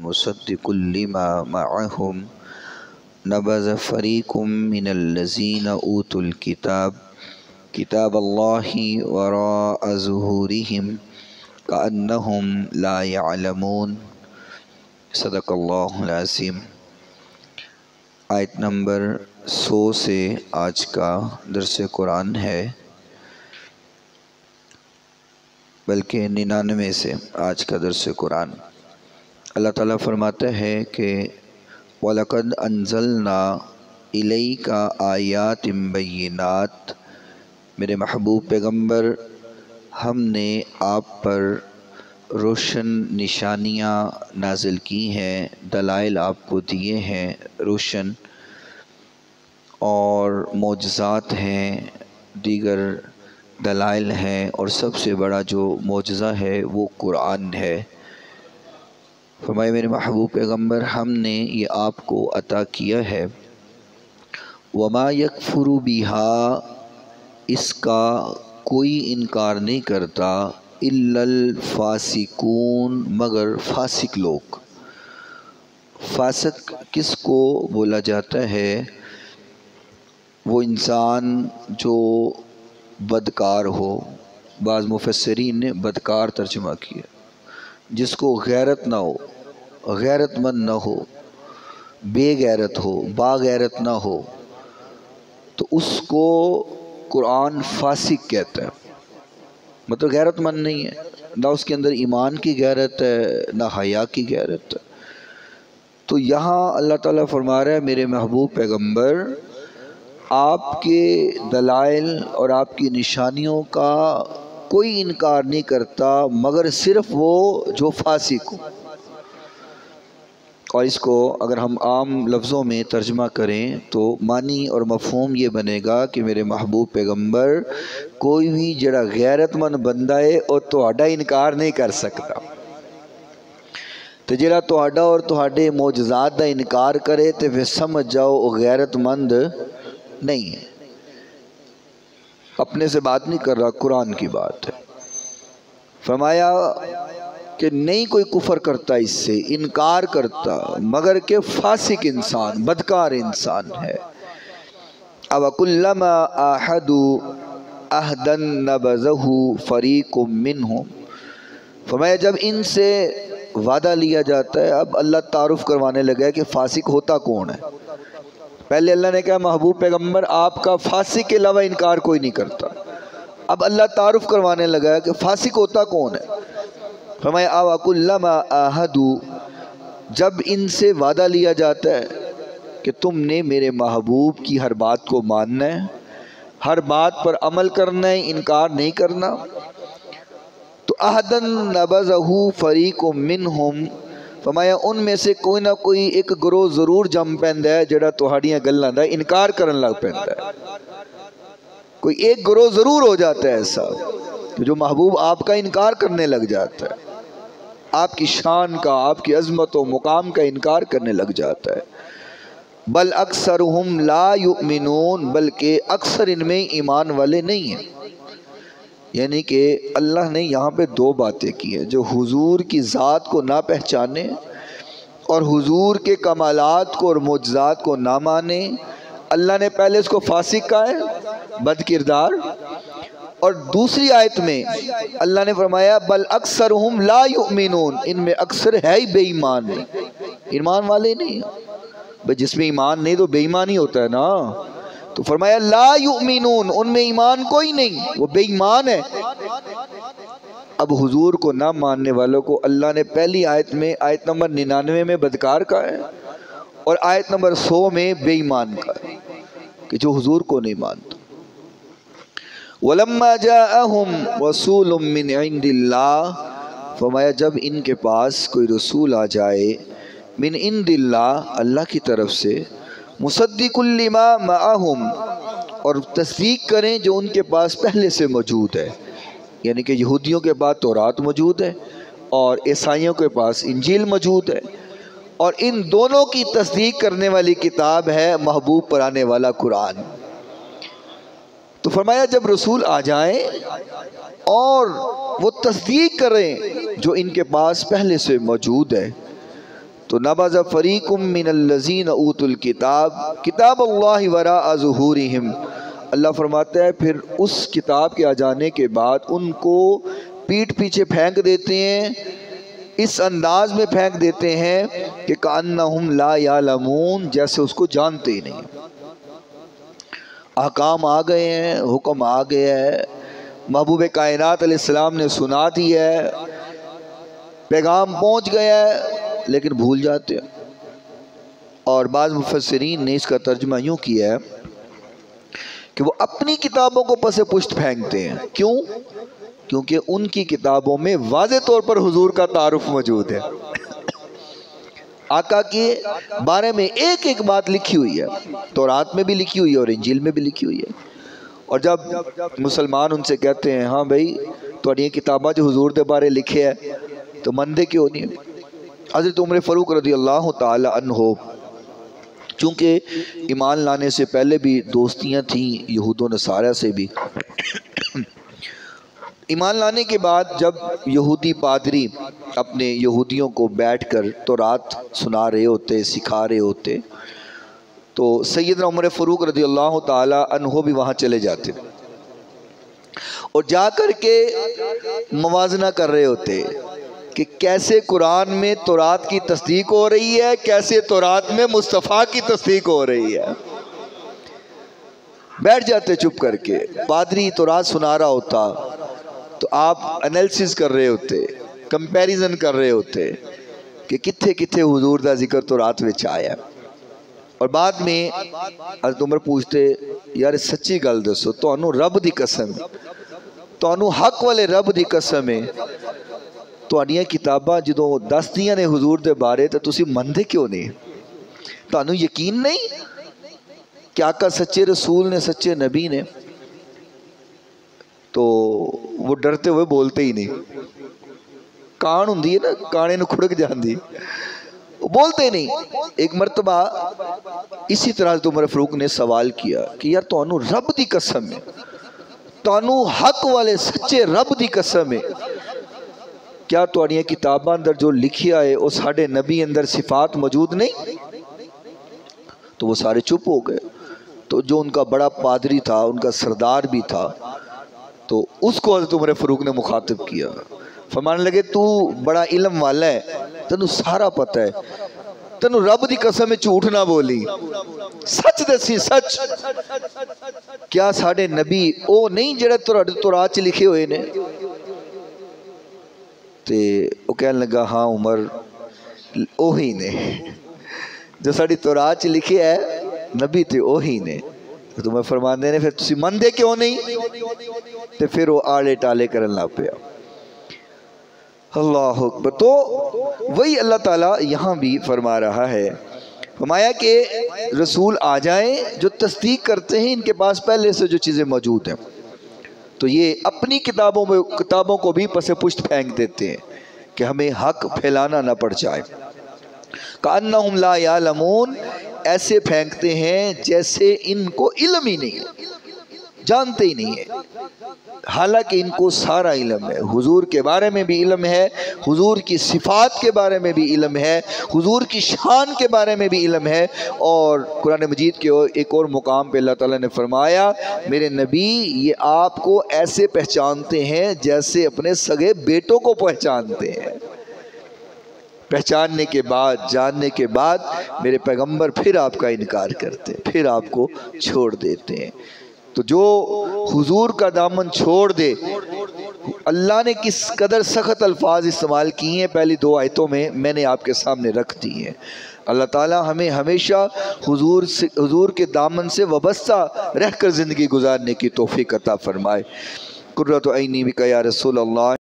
مصدق لما معهم نبذ فريق من الذين أوتوا الكتاب كتاب الله وراء ظهورهم كأنهم لا يعلمون۔ صدق اللہ العظیم۔ آیت نمبر 100 سے آج کا درس قرآن ہے، بلکہ 99 سے آج کا درس قرآن۔ اللہ تعالیٰ فرماتا ہے کہ وَلَقَدْ أَنزَلْنَا إِلَيْكَ آيَاتٍ بَيِّنَاتٍ، میرے محبوب پیغمبر ہم نے آپ پر روشن نشانیاں نازل کی ہیں، دلائل آپ کو دیے ہیں روشن، اور معجزات ہیں، دیگر دلائل ہیں، اور سب سے بڑا جو معجزہ ہے وہ قرآن ہے۔ فرمائے میرے محبوب پیغمبر ہم نے یہ آپ کو عطا کیا ہے۔ وَمَا يَكْفُرُ بِهَا، اس کا کوئی انکار نہیں کرتا، إِلَّا الْفَاسِقُونَ، مگر فاسق لوگ۔ فاسق کس کو بولا جاتا ہے؟ وہ انسان جو بدکار ہو، بعض مفسرین نے بدکار ترجمہ کیا، جس کو غیرت نہ ہو، غیرت مند نہ ہو، بے غیرت ہو، با غیرت نہ ہو، تو اس کو قرآن فاسق کہتا ہے۔ مطلب غیرت مند نہیں ہے، نہ اس کے اندر ایمان کی غیرت ہے، نہ حیا کی غیرت ہے۔ تو یہاں اللہ تعالیٰ فرما رہا ہے میرے محبوب پیغمبر آپ کے دلائل اور آپ کی نشانیوں کا کوئی انکار نہیں کرتا مگر صرف وہ جو فاسق ہو۔ اور اس کو اگر ہم عام لفظوں میں ترجمہ کریں تو معنی اور مفہوم یہ بنے گا کہ میرے محبوب پیغمبر کوئی بھی جڑا غیرت مند بندہ ہے اور تہاڈا انکار نہیں کر سکتا، تو جڑا تہاڈا اور تہاڈے معجزات دا انکار کرے تو پھر سمجھ جاؤ وہ غیرت مند نہیں ہے۔ اپنے سے بات نہیں کر رہا، قرآن کی بات ہے۔ فرمایا کہ نہیں کوئی کفر کرتا، اس سے انکار کرتا، مگر کہ فاسق انسان، بدکار انسان ہے۔ أَوَكُلَّمَا عَاهَدُوا عَهْدًا نَبَذَهُ فَرِيقٌ مِّنْهُمْ، فرمایا جب ان سے وعدہ لیا جاتا ہے، اب اللہ تعارف کروانے لگا ہے کہ فاسق ہوتا کون ہے۔ پہلے اللہ نے کہا محبوب پیغمبر آپ کا فاسق کے علاوہ انکار کوئی نہیں کرتا، اب اللہ تعارف کروانے لگا ہے کہ فاسق ہوتا کون ہے۔ فرمایا أَوَكُلَّمَا عَاهَدُوا، جب ان سے وعدہ لیا جاتا ہے کہ تم نے میرے محبوب کی ہر بات کو ماننا ہے، ہر بات پر عمل کرنا ہے، انکار نہیں کرنا، تو عَهْدًا نَبَذَهُ فَرِيقٌ مِّنْهُمْ، فرمایا ان میں سے کوئی نہ کوئی ایک گروہ ضرور جم پیندا ہے جڑا تہاڈیاں گلاں دا انکار کرن لگ پیندا ہے۔ کوئی ایک گروہ ضرور ہو جاتا ہے ایسا کہ جو محبوب آپ کا انکار کرنے لگ جاتا ہے، آپ کی شان کا، آپ کی عظمت و مقام کا انکار کرنے لگ جاتا ہے۔ بل اکثرہم لا یؤمنون، بلکہ اکثر ان میں ایمان والے نہیں ہیں۔ یعنی کہ اللہ نے یہاں پہ دو باتیں کی ہیں، جو حضور کی ذات کو نہ پہچانے اور حضور کے کمالات کو اور معجزات کو نہ مانے، اللہ نے پہلے اس کو فاسق کہا ہے، بد کردار، اور دوسری آیت میں اللہ نے فرمایا بل اکثرہم لا یؤمنون، ان میں اکثر ہے ہی بے ایمان نہیں، ایمان والے نہیں۔ بھئی جس میں ایمان نہیں تو بے ایمان ہی ہوتا ہے نا، تو فرمایا لا یؤمنون، ان میں ایمان کوئی نہیں، وہ بے ایمان ہے۔ اب حضور کو نہ ماننے والوں کو اللہ نے پہلی آیت میں، آیت نمبر 99 میں بدکار کہا ہے، اور آیت نمبر 100 میں بے ایمان کہا ہے، کہ جو حضور کو نہیں مانتا۔ وَلَمَّا جَاءَهُمْ رَسُولٌ مِّنْ عِنْدِ اللَّهِ، فرمایا جب ان کے پاس کوئی رسول آ جائے، من عند اللہ، اللہ کی طرف سے، مصدق لما معہم، اور تصدیق کریں جو ان کے پاس پہلے سے موجود ہے، یعنی کہ یہودیوں کے پاس تورات موجود ہے اور عیسائیوں کے پاس انجیل موجود ہے، اور ان دونوں کی تصدیق کرنے والی کتاب ہے محبوب پر آنے والا قرآن۔ تو فرمایا جب رسول آ جائیں اور وہ تصدیق کریں جو ان کے پاس پہلے سے موجود ہے، تو نبذ فریق من الذین اوتوا الکتاب کتاب اللہ وراء ظہورہم، اللہ فرماتا ہے پھر اس کتاب کے آ جانے کے بعد ان کو پیٹھ پیچھے پھینک دیتے ہیں، اس انداز میں پھینک دیتے ہیں کہ کأنہم لا یعلمون، جیسے اس کو جانتے ہی نہیں۔ احکام آ گئے ہیں، حکم آ گیا ہے، محبوب کائنات علیہ السلام نے سنا دیا ہے، پیغام پہنچ گیا ہے، لیکن بھول جاتے ہیں۔ اور بعض مفسرین نے اس کا ترجمہ یوں کیا ہے کہ وہ اپنی کتابوں کو پس پشت پھینکتے ہیں۔ کیوں؟ کیونکہ ان کی کتابوں میں واضح طور پر حضور کا تعارف موجود ہے، آقا کے بارے میں ایک ایک بات لکھی ہوئی ہے، تورات میں بھی لکھی ہوئی ہے اور انجیل میں بھی لکھی ہوئی ہے۔ اور جب مسلمان ان سے کہتے ہیں ہاں بھائی تھوڑی کتاباں جو حضور دے بارے لکھے ہے تو مندے کیوں نہیں؟ حضرت عمر فاروق رضی اللہ تعالی عنہ، چونکہ ایمان لانے سے پہلے بھی دوستیاں تھیں یہود و نصارہ سے بھی، ایمان لانے کے بعد جب یہودی پادری اپنے یہودیوں کو بیٹھ کر تورات سنا رہے ہوتے، سکھا رہے ہوتے، تو سیدنا عمر فاروق رضی اللہ تعالی عنہ بھی وہاں چلے جاتے اور جا کر کے موازنہ کر رہے ہوتے کہ کیسے قرآن میں تورات کی تصدیق ہو رہی ہے، کیسے تورات میں مصطفیٰ کی تصدیق ہو رہی ہے۔ بیٹھ جاتے چپ کر کے، پادری تورات سنا رہا ہوتا تو آپ انیلسس کر رہے ہوتے، کمپیریزن کر رہے ہوتے کہ کتھے کتھے حضور دا ذکر تورات وچ آیا۔ اور بعد میں حضرت عمر پوچھتے یار سچی گل دسو، تانوں رب دی قسم، تانوں حق والے رب دی قسم ہے، تہاڈیاں کتاباں جدوں دسدیاں نے حضور دے بارے تے تسی مندے کیوں نہیں؟ تانوں یقین نہیں کہ آقا سچے رسول نے، سچے نبی نے؟ تو وہ ڈرتے ہوئے بولتے ہی نہیں، کان ہوندی ہے نا، کانے نو کھڑک جاندی، بولتے نہیں۔ ایک مرتبہ اسی طرح حضرت عمر فاروق نے سوال کیا کہ یار تانوں رب دی قسم ہے، تانوں حق والے سچے رب دی قسم ہے، کیا تہاڈیاں کتاباں اندر جو لکھیا ہے وہ ساڈے نبی اندر صفات موجود نہیں؟ تو وہ سارے چپ ہو گئے۔ تو جو ان کا بڑا پادری تھا، ان کا سردار بھی تھا، تو اس کو حضرت عمر فاروق نے مخاطب کیا، فرمانے لگے تو بڑا علم والا ہے، تینوں سارا پتہ ہے، تینوں رب دی قسم جھوٹ نہ بولی، سچ دسی، سچ، کیا ساڈے نبی او نہیں جڑے تورات چ لکھے ہوئے نے؟ تے وہ کہنے لگا ہاں عمر اوہی نے جو ساڈی تورات چ لکھے ہے، نبی تے اوہی نے۔ تو میں فرماندے نے پھر تسی مندے کیوں نہیں؟ تے پھر وہ آڑے ٹالے کرن لگ پیا۔ اللہ اکبر۔ تو وہی اللہ تعالیٰ یہاں بھی فرما رہا ہے، فرمایا کہ رسول آ جائیں جو تصدیق کرتے ہیں، ان کے پاس پہلے سے جو چیزیں موجود ہیں، تو یہ اپنی کتابوں کو بھی پس پشت پھینک دیتے ہیں کہ ہمیں حق پھیلانا نہ پڑ جائے۔ کأنہم لا یعلمون، ایسے پھینکتے ہیں جیسے ان کو علم ہی نہیں ہے، جانتے ہی نہیں ہے، حالانکہ ان کو سارا علم ہے، حضور کے بارے میں بھی علم ہے، حضور کی صفات کے بارے میں بھی علم ہے، حضور کی شان کے بارے میں بھی علم ہے۔ اور قرآن مجید کے ایک اور مقام پہ اللہ تعالیٰ نے فرمایا میرے نبی یہ آپ کو ایسے پہچانتے ہیں جیسے اپنے سگے بیٹوں کو پہچانتے ہیں۔ پہچاننے کے بعد، جاننے کے بعد میرے پیغمبر پھر آپ کا انکار کرتے ہیں، پھر آپ کو چھوڑ دیتے ہیں۔ تو جو حضور کا دامن چھوڑ دے، اللہ نے کس قدر سخت الفاظ استعمال کیے ہیں پہلی دو آیتوں میں نے آپ کے سامنے رکھ دی ہیں۔ اللہ تعالیٰ ہمیں ہمیشہ حضور کے دامن سے وابستہ رہ کر زندگی گزارنے کی توفیق عطا فرمائے۔ قرۃ عینی بک یا رسول اللہ۔